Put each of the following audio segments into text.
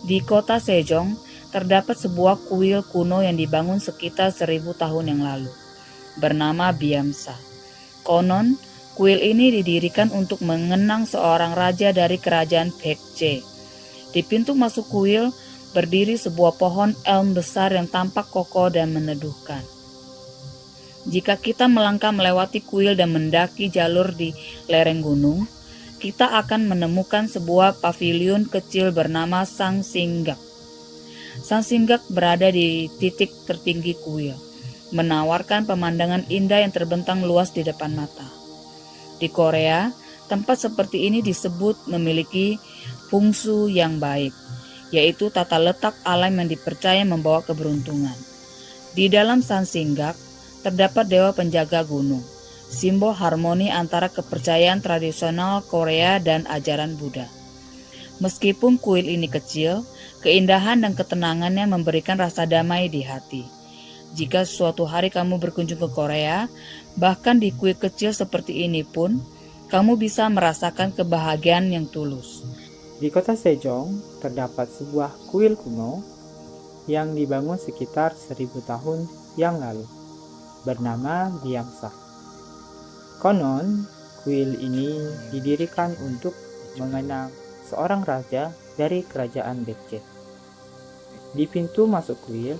Di kota Sejong, terdapat sebuah kuil kuno yang dibangun sekitar 1000 tahun yang lalu, bernama Byamsa. Konon, kuil ini didirikan untuk mengenang seorang raja dari kerajaan Baekje. Di pintu masuk kuil, berdiri sebuah pohon elm besar yang tampak kokoh dan meneduhkan. Jika kita melangkah melewati kuil dan mendaki jalur di lereng gunung, kita akan menemukan sebuah paviliun kecil bernama Sangsinggak. Sangsinggak berada di titik tertinggi kuil, menawarkan pemandangan indah yang terbentang luas di depan mata. Di Korea, tempat seperti ini disebut memiliki fungsu yang baik, yaitu tata letak alam yang dipercaya membawa keberuntungan. Di dalam Sangsinggak, terdapat dewa penjaga gunung, simbol harmoni antara kepercayaan tradisional Korea dan ajaran Buddha. Meskipun kuil ini kecil, keindahan dan ketenangannya memberikan rasa damai di hati. Jika suatu hari kamu berkunjung ke Korea, bahkan di kuil kecil seperti ini pun, kamu bisa merasakan kebahagiaan yang tulus. Di kota Sejong terdapat sebuah kuil kuno yang dibangun sekitar 1000 tahun yang lalu, bernama Byamsa. Konon, kuil ini didirikan untuk mengenang seorang raja dari kerajaan Baekje. Di pintu masuk kuil,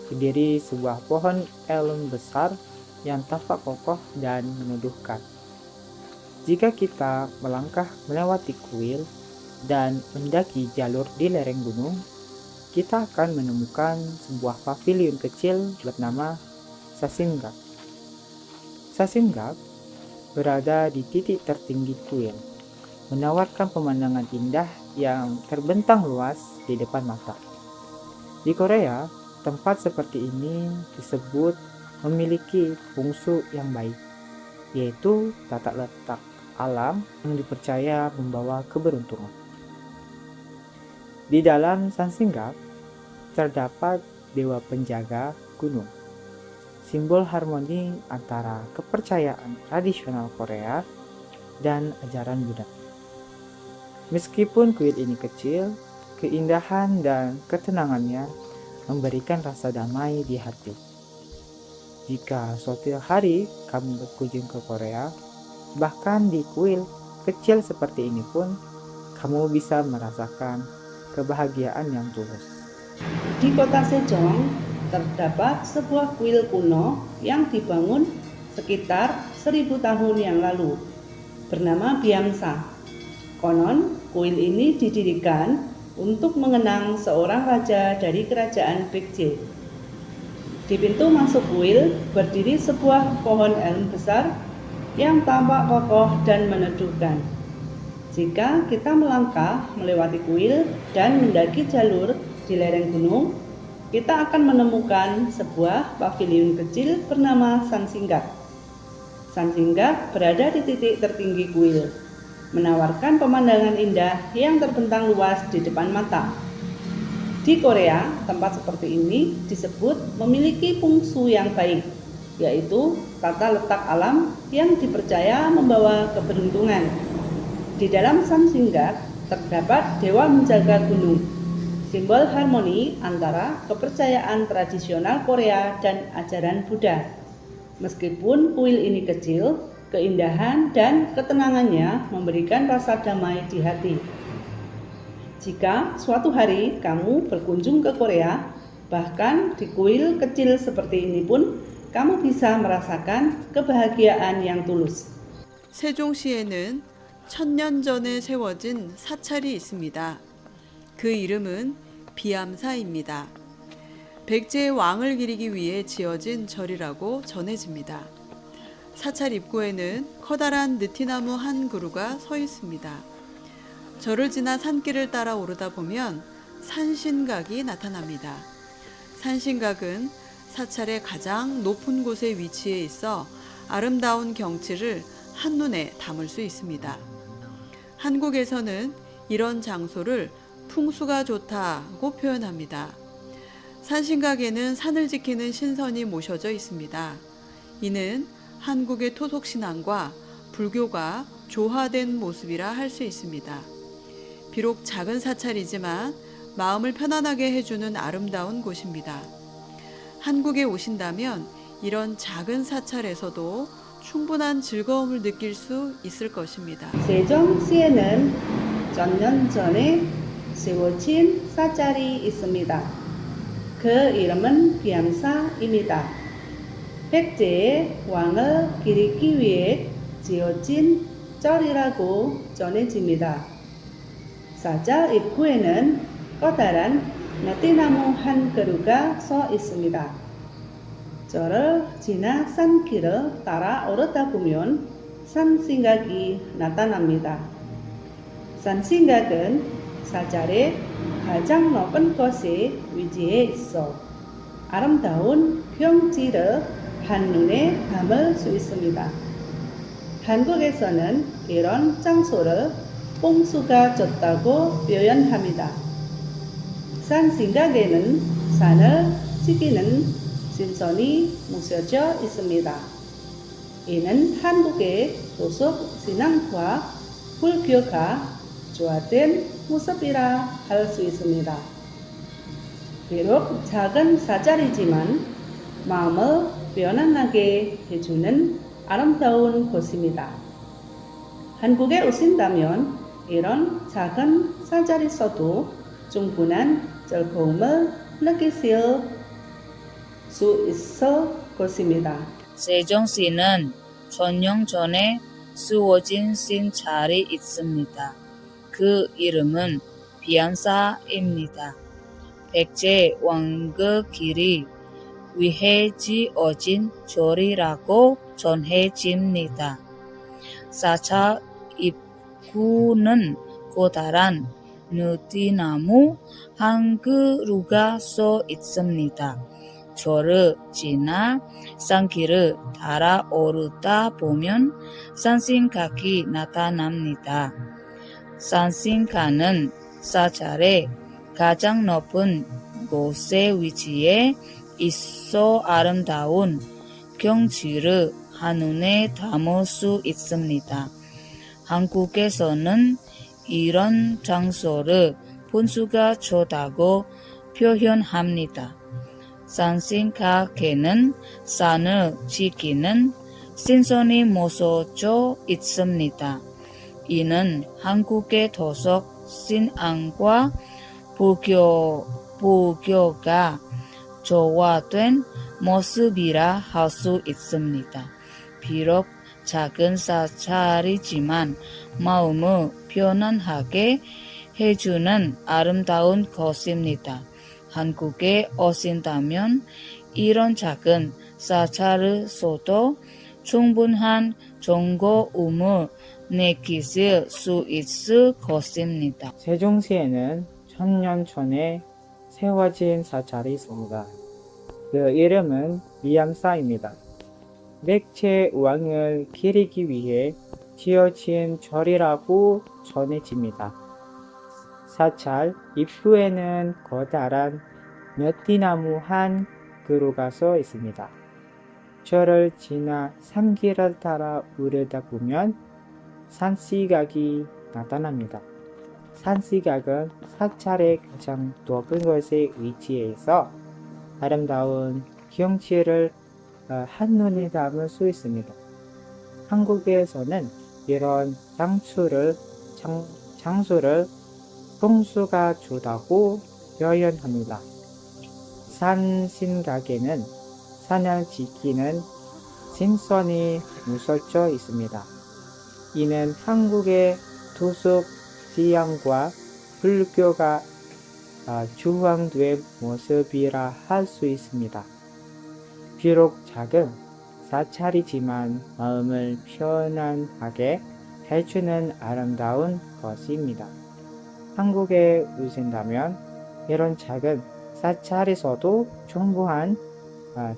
berdiri sebuah pohon elm besar yang tampak kokoh dan meneduhkan. Jika kita melangkah melewati kuil dan mendaki jalur di lereng gunung, kita akan menemukan sebuah paviliun kecil bernama Sangsinggak. Sangsinggak berada di titik tertinggi kuil, menawarkan pemandangan indah yang terbentang luas di depan mata. Di Korea, tempat seperti ini disebut memiliki fungsi yang baik, yaitu tata letak alam yang dipercaya membawa keberuntungan. Di dalam Sangsinggak terdapat dewa penjaga gunung, simbol harmoni antara kepercayaan tradisional Korea dan ajaran Buddha. Meskipun kuil ini kecil, keindahan dan ketenangannya memberikan rasa damai di hati. Jika suatu hari kamu berkunjung ke Korea, bahkan di kuil kecil seperti ini pun, kamu bisa merasakan kebahagiaan yang tulus. Di kota Sejong terdapat sebuah kuil kuno yang dibangun sekitar 1000 tahun yang lalu, bernama Byamsa. Konon, kuil ini didirikan untuk mengenang seorang raja dari kerajaan Baekje. Di pintu masuk kuil berdiri sebuah pohon elm besar yang tampak kokoh dan meneduhkan. Jika kita melangkah melewati kuil dan mendaki jalur di lereng gunung, kita akan menemukan sebuah paviliun kecil bernama Sangsinggak. Sangsinggak berada di titik tertinggi kuil, menawarkan pemandangan indah yang terbentang luas di depan mata. Di Korea, tempat seperti ini disebut memiliki fungsi yang baik, yaitu tata letak alam yang dipercaya membawa keberuntungan. Di dalam Sangsinggak terdapat dewa menjaga gunung, simbol harmoni antara kepercayaan tradisional Korea dan ajaran Buddha. Meskipun kuil ini kecil, keindahan dan ketenangannya memberikan rasa damai di hati. Jika suatu hari kamu berkunjung ke Korea, bahkan di kuil kecil seperti ini pun, kamu bisa merasakan kebahagiaan yang tulus. 세종시에는 1000년 전에 세워진 사찰이 있습니다. 그 이름은 비암사입니다. 백제의 왕을 기리기 위해 지어진 절이라고 전해집니다. 사찰 입구에는 커다란 느티나무 한 그루가 서 있습니다. 절을 지나 산길을 따라 오르다 보면 산신각이 나타납니다. 산신각은 사찰의 가장 높은 곳에 위치해 있어 아름다운 경치를 한눈에 담을 수 있습니다. 한국에서는 이런 장소를 풍수가 좋다고 표현합니다. 산신각에는 산을 지키는 신선이 모셔져 있습니다. 이는 한국의 토속신앙과 불교가 조화된 모습이라 할 수 있습니다. 비록 작은 사찰이지만 마음을 편안하게 해주는 아름다운 곳입니다. 한국에 오신다면 이런 작은 사찰에서도 충분한 즐거움을 느낄 수 있을 것입니다. 세종시에는 천년 전에 세워진 사찰이 있습니다. 그 이름은 비암사입니다. 백제의 왕을 기리기 위해 지어진 절이라고 전해집니다. 사찰 입구에는 커다란 나티나무 한 그루가 서 있습니다. 절을 지나 산길을 따라 오르다 보면 산신각이 나타납니다. 산신각은 사찰의 가장 높은 곳에 위치해 있어 아름다운 경치를 한눈에 담을 수 있습니다. 한국에서는 이런 장소를 뽕수가 졌다고 표현합니다. 산신각에는 산을 지키는 신선이 묻혀져 있습니다. 이는 한국의 도속 신앙과 불교가 조화된 모습이라 할 수 있습니다. 비록 작은 사찰이지만 마음을 편안하게 해주는 아름다운 곳입니다. 한국에 오신다면 이런 작은 사찰에서도 충분한 즐거움을 느끼실 수 있을 것입니다. 세종시는 천년 전에 세워진 신찰이 있습니다. 그 이름은 비암사입니다. 백제 왕국 길이 위해 지어진 절이라고 전해집니다. 사찰 입구는 커다란 느티나무 한 그루가 서 있습니다. 절을 지나 산길을 따라 오르다 보면 산신각이 나타납니다. 산신각은 사찰의 가장 높은 곳에 위치해 있어 아름다운 경치를 한눈에 담을 수 있습니다. 한국에서는 이런 장소를 분수가 좋다고 표현합니다. 산신각에는 산을 지키는 신선이 모셔져 있습니다. 이는 한국의 도속 신앙과 불교가 조화된 모습이라 할 수 있습니다. 비록 작은 사찰이지만 마음을 편안하게 해주는 아름다운 곳입니다. 한국에 오신다면 이런 작은 사찰에서도 충분한 즐거움을 느끼실 수 있을 것입니다. 세종시에는 천년 전에 세워진 사찰이 있습니다. 그 이름은 비암사입니다. 백제 왕을 기리기 위해 지어진 절이라고 전해집니다. 사찰 입구에는 커다란 느티나무 한 그루가 서 있습니다. 절을 지나 산길을 따라 오르다 보면 산신각이 나타납니다. 산신각은 사찰의 가장 높은 곳에 위치해서 아름다운 경치를 한눈에 담을 수 있습니다. 한국에서는 이런 장소를 풍수가 좋다고 표현합니다. 산신각에는 산을 지키는 신선이 묻혀져 있습니다. 이는 한국의 도속 신앙과 불교가 조화된 모습이라 할 수 있습니다. 비록 작은 사찰이지만 마음을 편안하게 해주는 아름다운 곳입니다. 한국에 오신다면 이런 작은 사찰에서도 충분한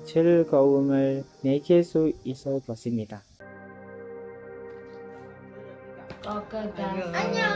즐거움을 느낄 수 있을 것입니다. 안녕.